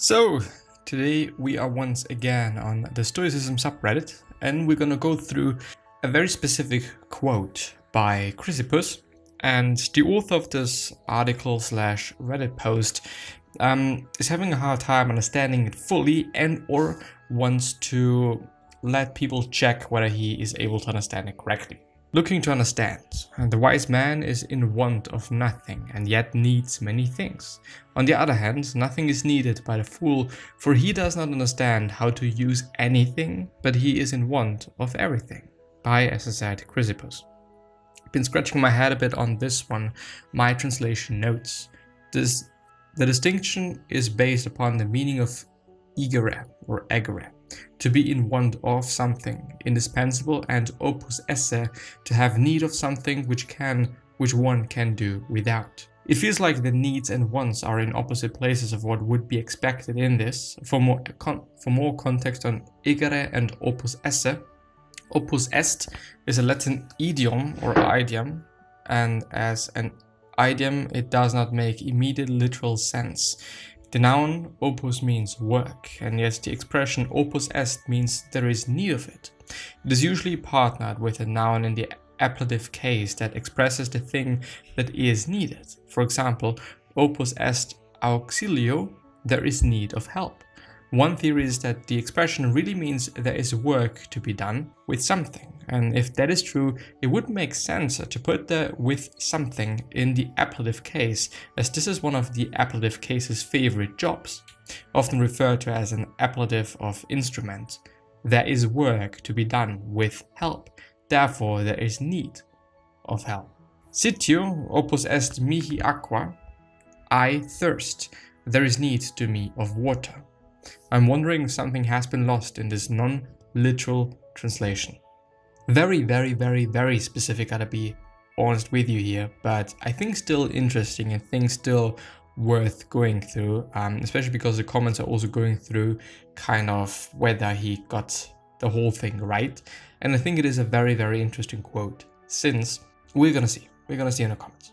So, today we are once again on the Stoicism subreddit, and we're gonna go through a very specific quote by Chrysippus. And the author of this article / Reddit post is having a hard time understanding it fully and/or wants to let people check whether he is able to understand it correctly. Looking to understand, the wise man is in want of nothing and yet needs many things. On the other hand, nothing is needed by the fool, for he does not understand how to use anything, but he is in want of everything. By, as I said, Chrysippus. Been scratching my head a bit on this one. My translation notes the distinction is based upon the meaning of egere or egere, to be in want of something, indispensable, and opus esse, to have need of something which one can do without. It feels like the needs and wants are in opposite places of what would be expected in this. For more context on egere and opus esse, opus est is a Latin idiom or idiom, and as an idiom it does not make immediate literal sense. The noun opus means work, and yet the expression opus est means there is need of it. It is usually partnered with a noun in the ablative case that expresses the thing that is needed. For example, opus est auxilio, there is need of help. One theory is that the expression really means there is work to be done with something, and if that is true, it would make sense to put the with something in the ablative case, as this is one of the ablative case's favorite jobs, often referred to as an ablative of instrument. There is work to be done with help, therefore there is need of help. Citio opus est mihi aqua, I thirst, there is need to me of water. I'm wondering if something has been lost in this non-literal translation. Very specific, gotta be honest with you here, but I think still interesting and things still worth going through, especially because the comments are also going through kind of whether he got the whole thing right. And I think it is a very interesting quote, since we're gonna see in the comments.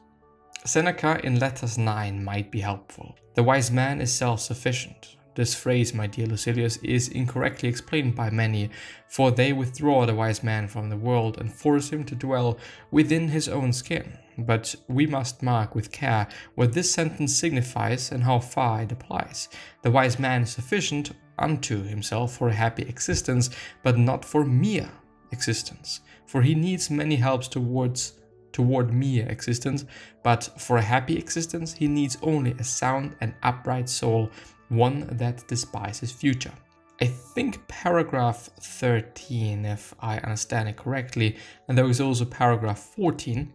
Seneca in Letters 9 might be helpful. The wise man is self-sufficient. This phrase, my dear Lucilius, is incorrectly explained by many, for they withdraw the wise man from the world and force him to dwell within his own skin. But we must mark with care what this sentence signifies and how far it applies. The wise man is sufficient unto himself for a happy existence, but not for mere existence. For he needs many helps toward mere existence, but for a happy existence he needs only a sound and upright soul, one that despises future. I think paragraph 13, if I understand it correctly, and there is also paragraph 14.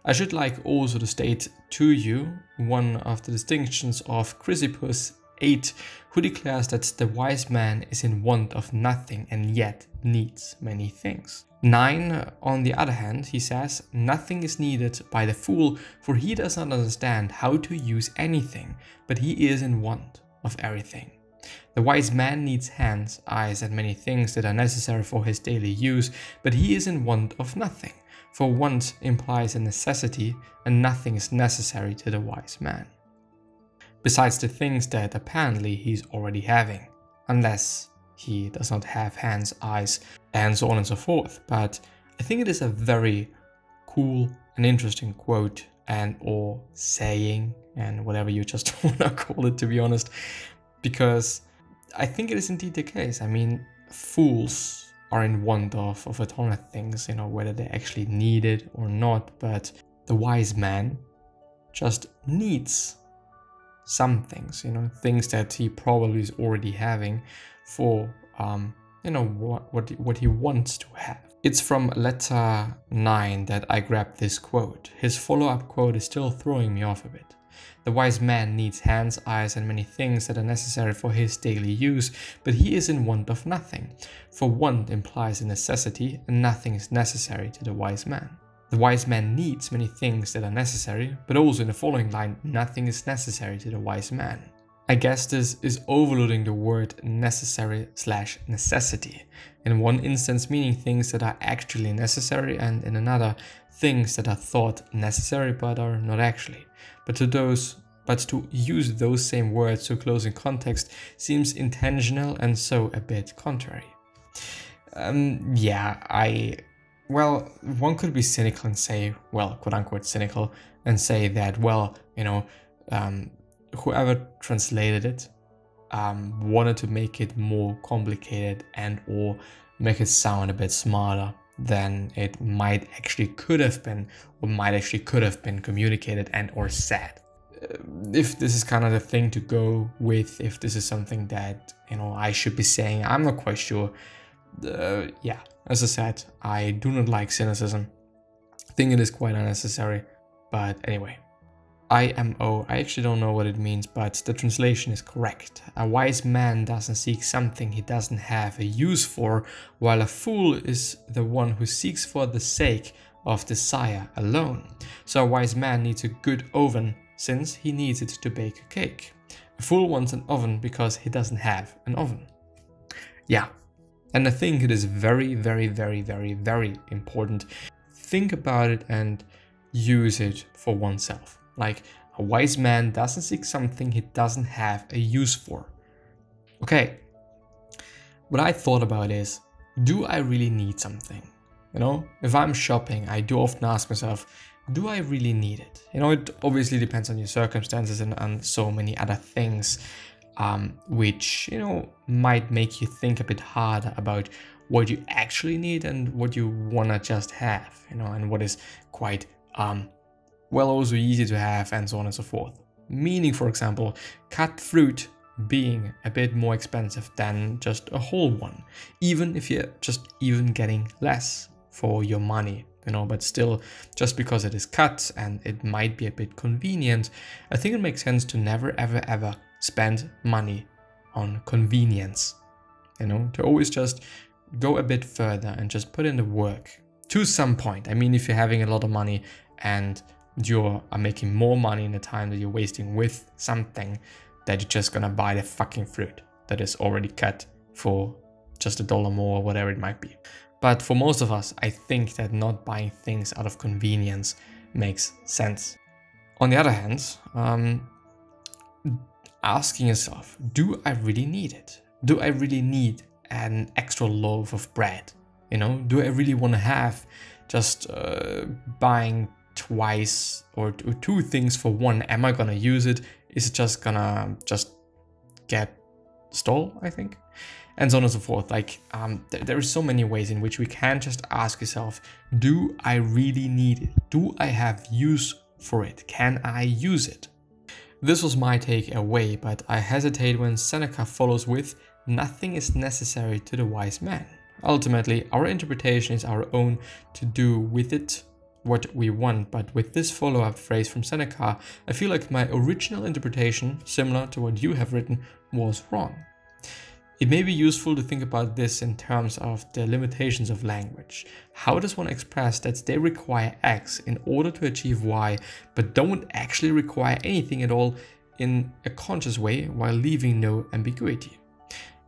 I should like also to state to you one of the distinctions of Chrysippus 8, who declares that the wise man is in want of nothing and yet needs many things. 9, on the other hand, he says, nothing is needed by the fool, for he does not understand how to use anything, but he is in want of everything. The wise man needs hands, eyes, and many things that are necessary for his daily use, but he is in want of nothing, for want implies a necessity, and nothing is necessary to the wise man, besides the things that apparently he's already having, unless he does not have hands, eyes, and so on and so forth. But I think it is a very cool and interesting quote and or saying, and whatever you just want to call it, to be honest, because I think it is indeed the case. I mean, fools are in want of a ton of things, you know, whether they actually need it or not, but the wise man just needs some things, you know, things that he probably is already having for, you know, what he wants to have. It's from letter 9 that I grabbed this quote. His follow-up quote is still throwing me off a bit. The wise man needs hands, eyes, and many things that are necessary for his daily use, but he is in want of nothing. For want implies a necessity, and nothing is necessary to the wise man. The wise man needs many things that are necessary, but also in the following line, nothing is necessary to the wise man. I guess this is overloading the word necessary / necessity. In one instance meaning things that are actually necessary, and in another things that are thought necessary but are not actually. But but to use those same words so close in context seems intentional and so a bit contrary. Well, one could be cynical and say, well, quote unquote cynical, and say that, well, whoever translated it wanted to make it more complicated and or make it sound a bit smarter than it might actually could have been communicated and or said. If this is kind of the thing to go with, if this is something that, I should be saying, I'm not quite sure. As I said, I do not like cynicism. I think it is quite unnecessary. But anyway, IMO, I actually don't know what it means, but the translation is correct. A wise man doesn't seek something he doesn't have a use for, while a fool is the one who seeks for the sake of desire alone. So a wise man needs a good oven, since he needs it to bake a cake. A fool wants an oven because he doesn't have an oven. Yeah. And I think it is very, very, very, very, very important. Think about it and use it for oneself. Like, a wise man doesn't seek something he doesn't have a use for. Okay. What I thought about is, do I really need something? If I'm shopping, I do often ask myself, do I really need it? It obviously depends on your circumstances and so many other things. Which, might make you think a bit harder about what you actually need and what you wanna just have, and what is quite, also easy to have and so on and so forth. Meaning, for example, cut fruit being a bit more expensive than just a whole one, even if you're just even getting less for your money, but still, just because it is cut and it might be a bit convenient, I think it makes sense to never, ever, ever spend money on convenience, to always just go a bit further and just put in the work to some point. I mean, if you're having a lot of money and you are making more money in the time that you're wasting with something, that you're just gonna buy the fucking fruit that is already cut for just $1 more or whatever it might be. But for most of us, I think that not buying things out of convenience makes sense. On the other hand, asking yourself, do I really need it? Do I really need an extra loaf of bread? Do I really want to have just buying twice or two things for one? Am I gonna use it? Is it just gonna get stole, I think? And so on and so forth. Like, there are so many ways in which we can just ask yourself, do I really need it? Do I have use for it? Can I use it? This was my takeaway, but I hesitate when Seneca follows with, nothing is necessary to the wise man. Ultimately, our interpretation is our own to do with it what we want, but with this follow-up phrase from Seneca, I feel like my original interpretation, similar to what you have written, was wrong. It may be useful to think about this in terms of the limitations of language. How does one express that they require X in order to achieve Y, but don't actually require anything at all in a conscious way while leaving no ambiguity?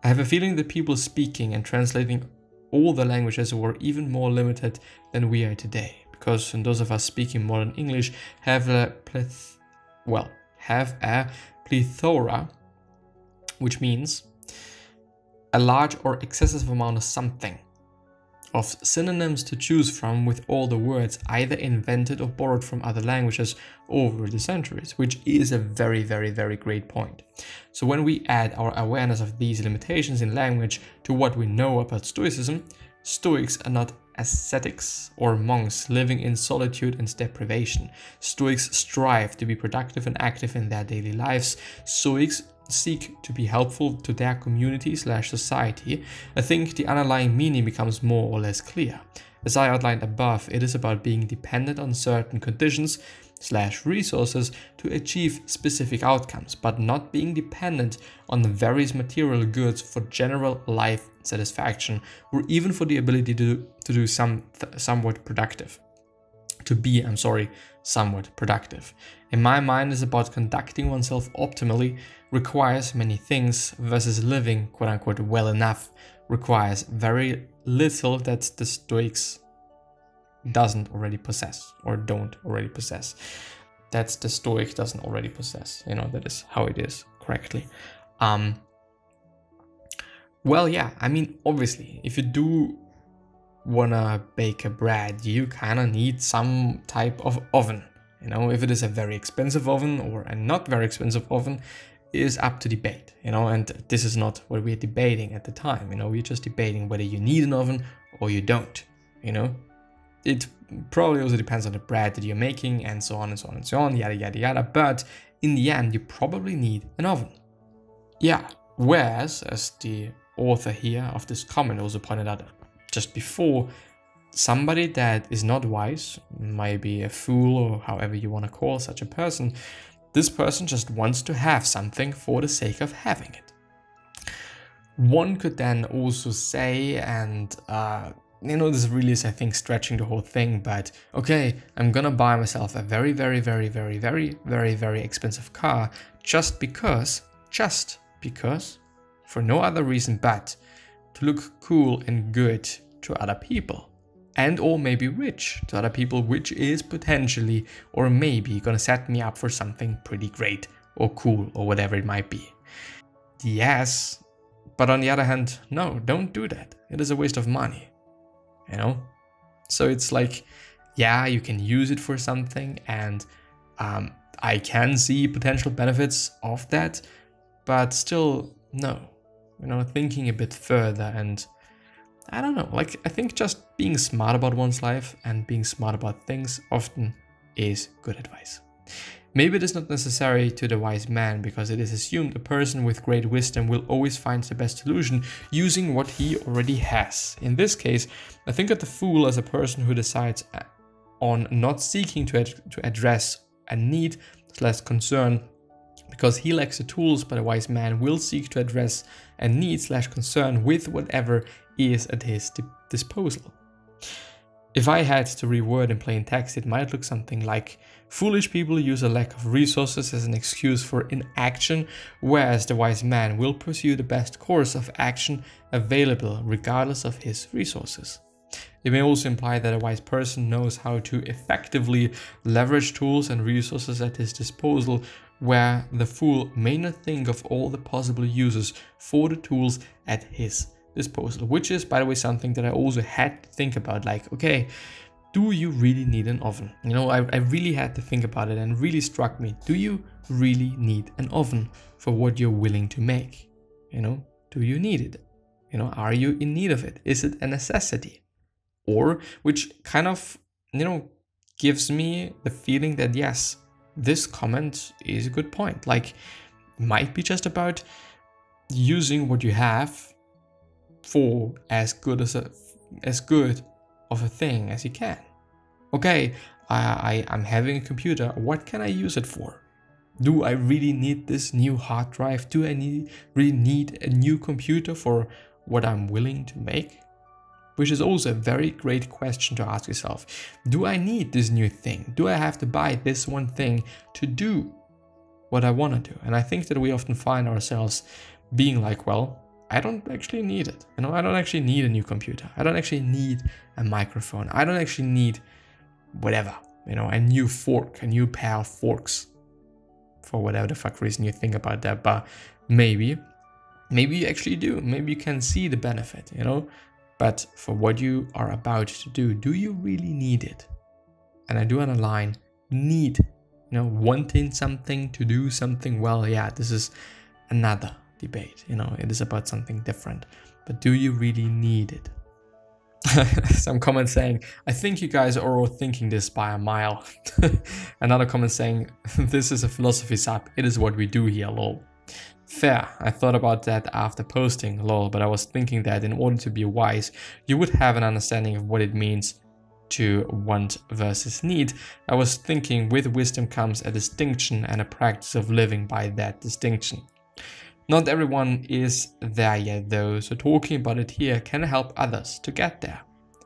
I have a feeling that people speaking and translating all the languages were even more limited than we are today, because those of us speaking modern English have a plethora, which means a large or excessive amount of something, of synonyms to choose from with all the words either invented or borrowed from other languages over the centuries, which is a very, very, very great point. So when we add our awareness of these limitations in language to what we know about Stoicism, Stoics are not ascetics or monks living in solitude and deprivation. Stoics strive to be productive and active in their daily lives. Stoics seek to be helpful to their community/society. I think the underlying meaning becomes more or less clear. As I outlined above, it is about being dependent on certain conditions/resources to achieve specific outcomes, but not being dependent on the various material goods for general life satisfaction, or even for the ability to do somewhat productive. To be somewhat productive. In my mind, it's about conducting oneself optimally, requires many things, versus living quote unquote well enough requires very little that the Stoics doesn't already possess or don't already possess. that the Stoic doesn't already possess. That is how it is correctly. Well, yeah, I mean, obviously, if you do wanna bake a bread, you kind of need some type of oven. If it is a very expensive oven or a not very expensive oven is up to debate, and this is not what we're debating at the time. We're just debating whether you need an oven or you don't. It probably also depends on the bread that you're making, and so on and so on and so on, yada yada yada, but in the end you probably need an oven. Yeah, whereas, as the author here of this comment also pointed out just before, somebody that is not wise, maybe a fool or however you want to call such a person, this person just wants to have something for the sake of having it. One could then also say, and this really is, I think, stretching the whole thing, but okay, I'm gonna buy myself a very, very, very, very, very, very, very expensive car just because, for no other reason but to look cool and good to other people, and or maybe rich to other people, which is potentially or maybe gonna set me up for something pretty great or cool or whatever it might be. Yes, but on the other hand, no, don't do that. It is a waste of money, So it's like, yeah, you can use it for something, and I can see potential benefits of that, but still, no. Thinking a bit further, and I don't know, I think just being smart about one's life and being smart about things often is good advice. Maybe it is not necessary to the wise man, because it is assumed a person with great wisdom will always find the best solution using what he already has. In this case, I think that the fool is a person who decides on not seeking to address a need / concern because he lacks the tools, but a wise man will seek to address a need / concern with whatever is at his disposal. If I had to reword in plain text, it might look something like: foolish people use a lack of resources as an excuse for inaction, whereas the wise man will pursue the best course of action available regardless of his resources. It may also imply that a wise person knows how to effectively leverage tools and resources at his disposal, where the fool may not think of all the possible uses for the tools at his disposal, which is, by the way, something that I also had to think about. Okay, do you really need an oven? I really had to think about it, and really struck me. Do you really need an oven for what you're willing to make? Do you need it? Are you in need of it? Is it a necessity? Or, which kind of, gives me the feeling that yes, this comment is a good point. It might be just about using what you have for as good of a thing as you can. Okay, I'm having a computer. What can I use it for? Do I really need this new hard drive? Do I really need a new computer for what I'm willing to make? Which is also a very great question to ask yourself. Do I need this new thing? Do I have to buy this one thing to do what I want to do? And I think that we often find ourselves being like, well, I don't actually need it. I don't actually need a new computer. I don't actually need a microphone. I don't actually need whatever, a new fork, a new pair of forks, for whatever the fuck reason you think about that. But maybe you actually do. Maybe you can see the benefit, But for what you are about to do you really need it? And I do underline need, wanting something to do something well. Yeah, this is another debate, it is about something different. But do you really need it? Some comments saying, I think you guys are all thinking this by a mile. Another comment saying, this is a philosophy sub, it is what we do here, lol. Fair, I thought about that after posting, lol, but I was thinking that in order to be wise, you would have an understanding of what it means to want versus need. I was thinking with wisdom comes a distinction and a practice of living by that distinction. Not everyone is there yet though, so talking about it here can help others to get there.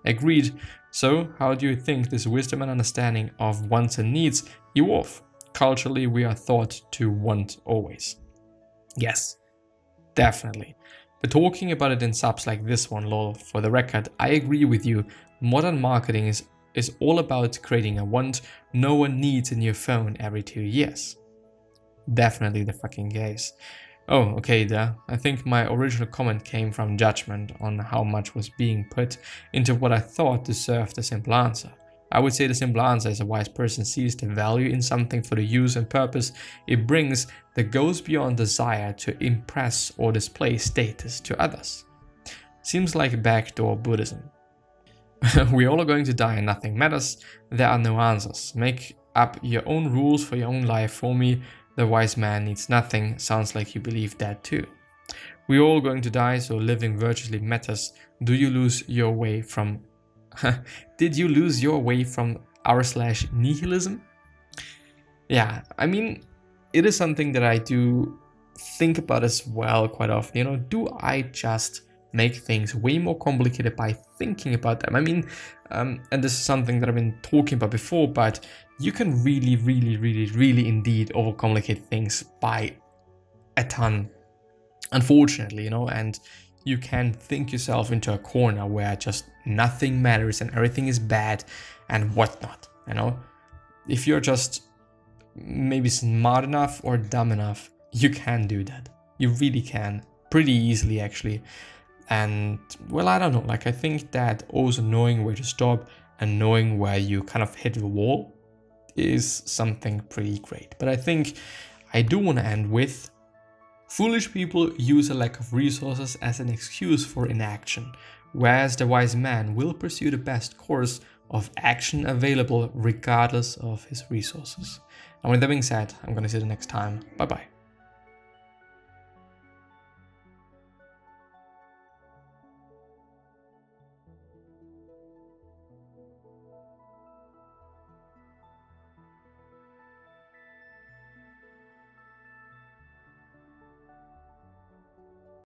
Agreed. So how do you think this wisdom and understanding of wants and needs evolve? Culturally, we are taught to want always. Yes, definitely. But talking about it in subs like this one, lol, for the record, I agree with you. Modern marketing is all about creating a want no one needs in your phone every 2 years. Definitely the fucking case. Oh, okay, I think my original comment came from judgment on how much was being put into what I thought deserved the simple answer. I would say the simple answer is a wise person sees the value in something for the use and purpose it brings that goes beyond desire to impress or display status to others. Seems like backdoor Buddhism. We all are going to die and nothing matters. There are no answers. Make up your own rules for your own life. For me, the wise man needs nothing. Sounds like you believe that too. We're all going to die, so living virtually matters. Do you lose your way from... Did you lose your way from r/nihilism? Yeah, I mean, it is something that I do think about as well quite often. You know, do I just make things way more complicated by thinking about them? I mean, and this is something that I've been talking about before, but you can really indeed overcomplicate things by a ton, unfortunately, you know, and you can think yourself into a corner where just nothing matters and everything is bad and whatnot, you know. If you're just maybe smart enough or dumb enough, you can do that. You really can, pretty easily actually. And well, I don't know, like I think that also knowing where to stop and knowing where you kind of hit the wall is something pretty great. But I think I do want to end with: foolish people use a lack of resources as an excuse for inaction, whereas the wise man will pursue the best course of action available regardless of his resources. And with that being said, I'm going to see you the next time. Bye bye.